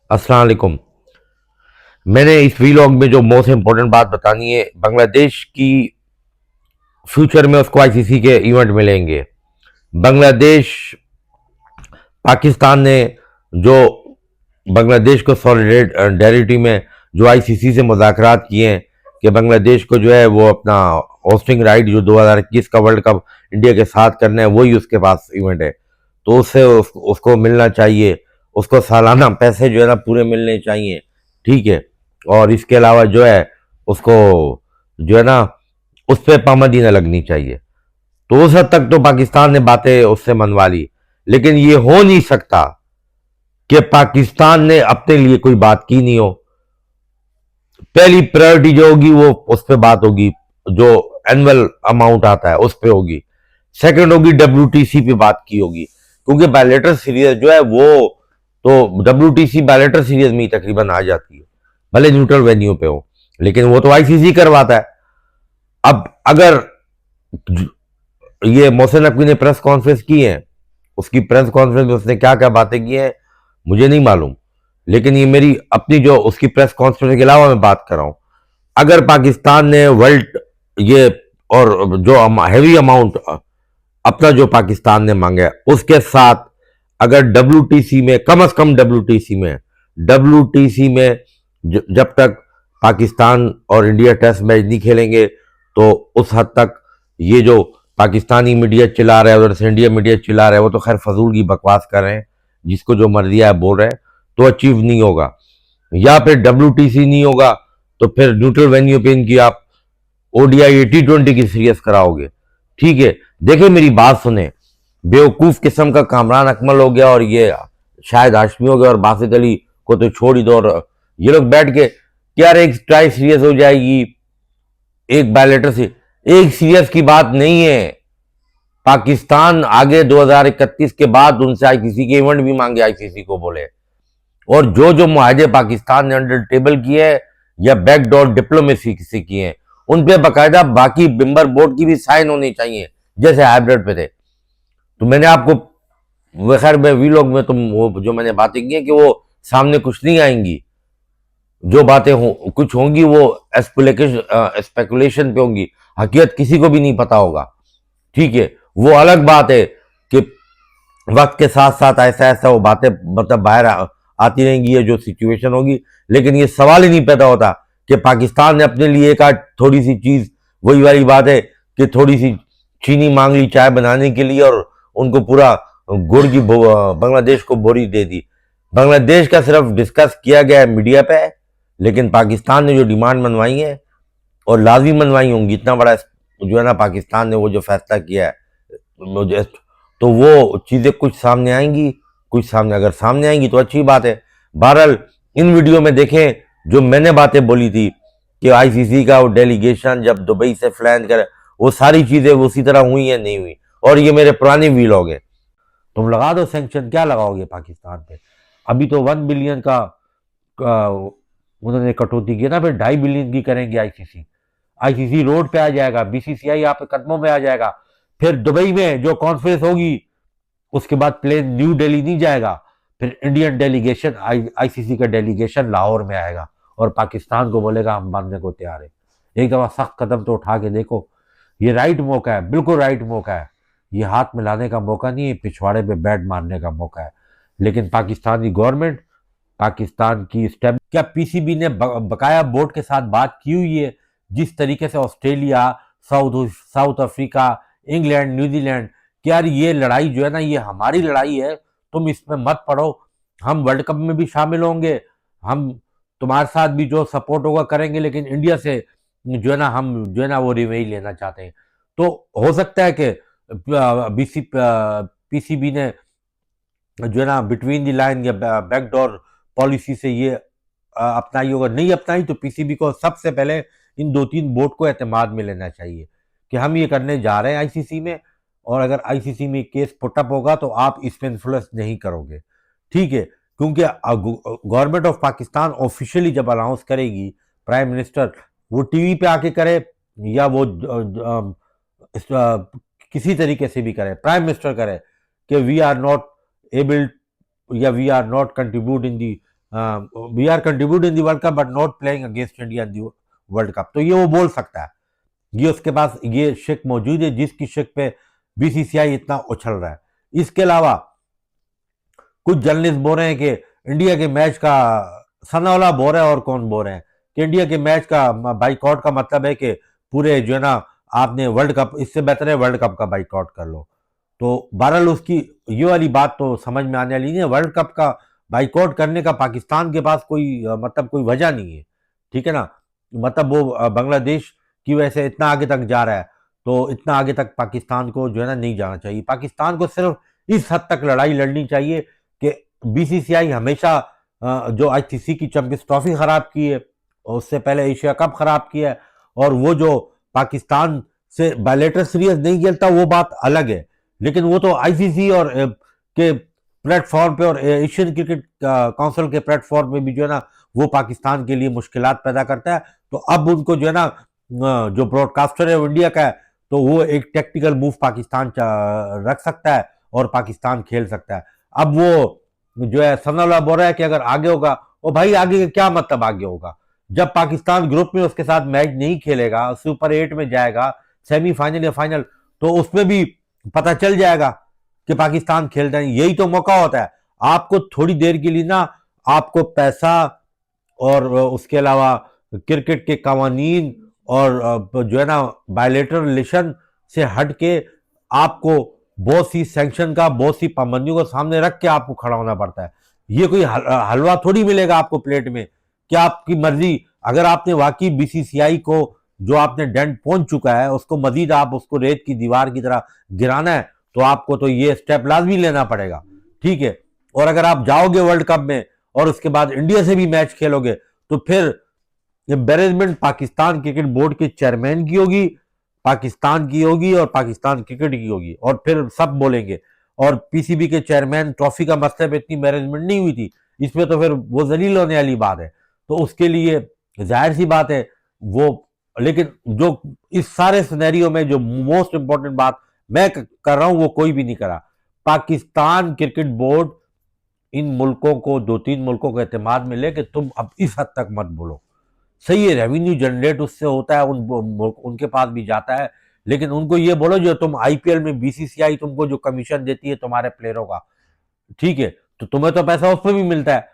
अस्सलाम वालेकुम। मैंने इस वीलॉग में जो मोस्ट इम्पोर्टेंट बात बतानी है, बांग्लादेश की फ्यूचर में उसको आईसीसी के इवेंट मिलेंगे। बांग्लादेश पाकिस्तान ने जो बांग्लादेश को सॉलिडेरिटी में जो आईसीसी से मुज़ाकरात किए हैं कि बांग्लादेश को जो है वो अपना होस्टिंग राइट जो 2021 का वर्ल्ड कप इंडिया के साथ करना है, वही उसके पास इवेंट है। तो उससे उसको मिलना चाहिए, उसको सालाना पैसे जो है ना पूरे मिलने चाहिए। ठीक है। और इसके अलावा जो है उसको जो है ना उस पर पाबंदी न लगनी चाहिए। तो उस हद तक तो पाकिस्तान ने बातें उससे मनवा ली, लेकिन ये हो नहीं सकता कि पाकिस्तान ने अपने लिए कोई बात की नहीं हो। पहली प्रायोरिटी जो होगी वो उस पर बात होगी, जो एनुअल अमाउंट आता है उस पर होगी। सेकंड होगी डब्ल्यूटीसी पे बात की होगी, क्योंकि बायलेटर सीरीज जो है वो तो डब्ल्यूटीसी बायलेटर सीरीज में ही तकरीबन आ जाती है, भले न्यूट्रल वेन्यू पे हो, लेकिन वो तो आईसीसी करवाता है। अब अगर ये मोहसिन नकवी ने प्रेस कॉन्फ्रेंस की है, उसकी प्रेस कॉन्फ्रेंस में उसने क्या क्या बातें की हैं मुझे नहीं मालूम, लेकिन ये मेरी अपनी जो उसकी प्रेस कॉन्फ्रेंस के अलावा मैं बात कर रहा हूं। अगर पाकिस्तान ने वर्ल्ड ये और जो हैवी अमाउंट अपना जो पाकिस्तान ने मांगा है उसके साथ अगर डब्ल्यूटीसी में कम से कम डब्ल्यूटीसी में जब तक पाकिस्तान और इंडिया टेस्ट मैच नहीं खेलेंगे, तो उस हद तक ये जो पाकिस्तानी मीडिया चिल्ला रहा है, उधर से इंडिया मीडिया चिल्ला रहा है, वो तो खैर फजूल की बकवास कर रहे हैं, जिसको जो मर्जी है बोल रहे हैं, तो अचीव नहीं होगा। या फिर डब्ल्यूटीसी नहीं होगा तो फिर न्यूट्रल वेन्यू पे इनकी आप ओडीआई T20 की सीरीज कराओगे। ठीक है। देखिए मेरी बात सुने, बेवकूफ किस्म का कामरान अकमल हो गया और ये शायद हाशमी हो गया और बासित अली को तो छोड़ ही दो, और ये लोग बैठ के यार एक ट्राई सीरीज हो जाएगी, एक बायलेटर से, एक सीरीज की बात नहीं है। पाकिस्तान आगे 2031 के बाद उनसे आईसीसी के इवेंट भी मांगे, आईसीसी को बोले। और जो जो मुआहदे पाकिस्तान ने अंडर टेबल किए हैं या बैकडोर डिप्लोमेसी से किए हैं, उन पे बाकायदा बाकी मेंबर बोर्ड की भी साइन होनी चाहिए, जैसे हाइब्रिड पे थे। तो मैंने आपको खैर में वीलॉग में तुम वो जो मैंने बातें की हैं कि वो सामने कुछ नहीं आएंगी, जो बातें हो कुछ होंगी वो स्पेकुलेशन पे होंगी, हकीकत किसी को भी नहीं पता होगा। ठीक है। वो अलग बात है कि वक्त के साथ साथ ऐसा ऐसा वो बातें मतलब बाहर आती रहेंगी, ये जो सिचुएशन होगी, लेकिन ये सवाल ही नहीं पैदा होता कि पाकिस्तान ने अपने लिए एक थोड़ी सी चीज, वही वाली बात है कि थोड़ी सी चीनी मांग ली चाय बनाने के लिए और उनको पूरा गुड़ की बांग्लादेश को बोरी दे दी। बांग्लादेश का सिर्फ डिस्कस किया गया है मीडिया पे, लेकिन पाकिस्तान ने जो डिमांड मनवाई है और लाजमी मनवाई होंगी, इतना बड़ा जो है ना पाकिस्तान ने वो जो फैसला किया है, तो वो चीज़ें कुछ सामने आएंगी, कुछ सामने अगर सामने आएंगी तो अच्छी बात है। बहरहाल इन वीडियो में देखें जो मैंने बातें बोली थी कि आईसीसी का वो डेलीगेशन जब दुबई से फ्लैन करे, वो सारी चीज़ें उसी तरह हुई या नहीं हुई, और ये मेरे पुराने वीलॉग है। तुम लगा दो सैंक्शन, क्या लगाओगे पाकिस्तान पे? अभी तो 1 बिलियन का उन्होंने कटौती की ना, फिर 2.5 बिलियन की करेंगे आईसीसी। आईसीसी रोड पे आ जाएगा, बीसीसीआई आप कदमों में आ जाएगा। फिर दुबई में जो कॉन्फ्रेंस होगी उसके बाद प्लेन न्यू दिल्ली नहीं जाएगा, फिर इंडियन डेलीगेशन आईसीसी का डेलीगेशन लाहौर में आएगा और पाकिस्तान को बोलेगा हम मानने को तैयार है। एक दफा सख्त कदम तो उठा के देखो, ये राइट मौका है, बिल्कुल राइट मौका है। ये हाथ मिलाने का मौका नहीं है, पिछवाड़े पे बैट मारने का मौका है। लेकिन पाकिस्तानी गवर्नमेंट, पाकिस्तान की स्टेप, क्या पीसीबी ने बकाया बोर्ड के साथ बात की हुई है? जिस तरीके से Australia, south Africa, England, New Zealand, कि यार ये लड़ाई जो है ना ये हमारी लड़ाई है, तुम इसमें मत पड़ो, हम वर्ल्ड कप में भी शामिल होंगे, हम तुम्हारे साथ भी जो सपोर्ट होगा करेंगे, लेकिन इंडिया से जो है ना हम जो है ना वो रिवेंज लेना चाहते हैं। तो हो सकता है कि पीसीबी ने जो है ना बिटवीन द लाइन या बैकडोर पॉलिसी से ये अपनाई होगा। नहीं अपनाई तो पीसीबी को सबसे पहले इन 2-3 बोर्ड को एतमाद में लेना चाहिए कि हम ये करने जा रहे हैं आईसीसी में, और अगर आईसीसी में केस पुटअप होगा तो आप इसमें इन्फ्लुएंस नहीं करोगे। ठीक है। क्योंकि गवर्नमेंट ऑफ पाकिस्तान ऑफिशियली जब अनाउंस करेगी, प्राइम मिनिस्टर वो टीवी पे आके करे या वो किसी तरीके से भी करे, प्राइम मिनिस्टर करे कि वी आर नॉट एबल या we are not contribute in the we are contribute in the world cup but not playing against India in the world cup, तो ये वो बोल सकता है, ये उसके पास ये शिक मौजूद है जिसकी शिक पे बीसीसीआई इतना उछल रहा है। इसके अलावा कुछ जर्नलिस्ट बोल रहे हैं कि इंडिया के मैच का, सनावला बोल रहे हैं और कौन बोल रहे हैं कि इंडिया के मैच का बाइकआउट का मतलब है कि पूरे जो है ना आपने वर्ल्ड कप, इससे बेहतर है वर्ल्ड कप का बाइकआउट कर लो। तो बहरहाल उसकी ये वाली बात तो समझ में आने वाली नहीं है। वर्ल्ड कप का बाइकआउट करने का पाकिस्तान के पास कोई मतलब कोई वजह नहीं है, ठीक है ना। मतलब वो बांग्लादेश की वजह से इतना आगे तक जा रहा है, तो इतना आगे तक पाकिस्तान को जो है ना नहीं जाना चाहिए। पाकिस्तान को सिर्फ इस हद तक लड़ाई लड़नी चाहिए कि बीसीसीआई हमेशा जो आईसीसी की चैंपियंस ट्रॉफी खराब की है और उससे पहले एशिया कप खराब किया है, और वो जो पाकिस्तान से बायलेटरल सीरीज नहीं खेलता वो बात अलग है, लेकिन वो तो आईसीसी और के प्लेटफॉर्म पे और एशियन क्रिकेट काउंसिल के प्लेटफॉर्म पे भी जो है ना वो पाकिस्तान के लिए मुश्किलात पैदा करता है। तो अब उनको जो है ना जो ब्रॉडकास्टर है इंडिया का है, तो वो एक टेक्टिकल मूव पाकिस्तान रख सकता है और पाकिस्तान खेल सकता है। अब वो जो है सनाउल्लाह बोल रहा है कि अगर आगे होगा, ओ भाई आगे क्या मतलब आगे होगा, जब पाकिस्तान ग्रुप में उसके साथ मैच नहीं खेलेगा, सुपर 8 में जाएगा, सेमीफाइनल या फाइनल, तो उसमें भी पता चल जाएगा कि पाकिस्तान खेल रहे हैं। यही तो मौका होता है आपको थोड़ी देर के लिए ना, आपको पैसा और उसके अलावा क्रिकेट के कवानीन और जो है ना बायलेटरल रिलेशन से हट के आपको बहुत सी सैंक्शन का, बहुत सी पाबंदियों को सामने रख के आपको खड़ा होना पड़ता है। ये कोई हलवा थोड़ी मिलेगा आपको प्लेट में, क्या आपकी मर्जी, अगर आपने वाकई बीसीसीआई को जो आपने डेंट पहुंच चुका है उसको मजीद आप उसको रेत की दीवार की तरह गिराना है, तो आपको तो ये स्टेप लाजमी लेना पड़ेगा, ठीक है। और अगर आप जाओगे वर्ल्ड कप में और उसके बाद इंडिया से भी मैच खेलोगे, तो फिर एम्बेरसमेंट पाकिस्तान क्रिकेट बोर्ड के चेयरमैन की होगी, पाकिस्तान की होगी और पाकिस्तान क्रिकेट की होगी, और फिर सब बोलेंगे। और पीसीबी के चेयरमैन ट्रॉफी का मतलब इतनी मैनेजमेंट नहीं हुई थी, इसमें तो फिर वो जलील होने वाली बात है, तो उसके लिए जाहिर सी बात है वो। लेकिन जो इस सारे सिनेरियो में जो मोस्ट इंपॉर्टेंट बात मैं कर रहा हूं वो कोई भी नहीं करा। पाकिस्तान क्रिकेट बोर्ड इन मुल्कों को, 2-3 मुल्कों के एतमाद में ले कि तुम अब इस हद तक मत बोलो। सही है, रेवेन्यू जनरेट उससे होता है, उनके पास भी जाता है, लेकिन उनको ये बोलो जो तुम आईपीएल में बीसीसीआई तुमको जो कमीशन देती है तुम्हारे प्लेयरों का, ठीक है, तो तुम्हें तो पैसा उसमें भी मिलता है,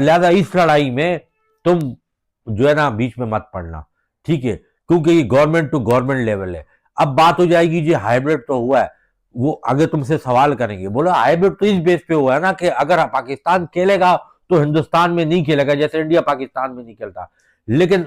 लिहाजा इस लड़ाई में तुम जो है ना बीच में मत पड़ना, ठीक है, क्योंकि ये गवर्नमेंट टू गवर्नमेंट लेवल है। अब बात हो जाएगी जी हाइब्रिड तो हुआ है, वो आगे तुमसे सवाल करेंगे, बोला हाइब्रिड तो इस बेस पे हुआ है ना कि अगर पाकिस्तान खेलेगा तो हिंदुस्तान में नहीं खेलेगा, जैसे इंडिया पाकिस्तान में नहीं खेलता। लेकिन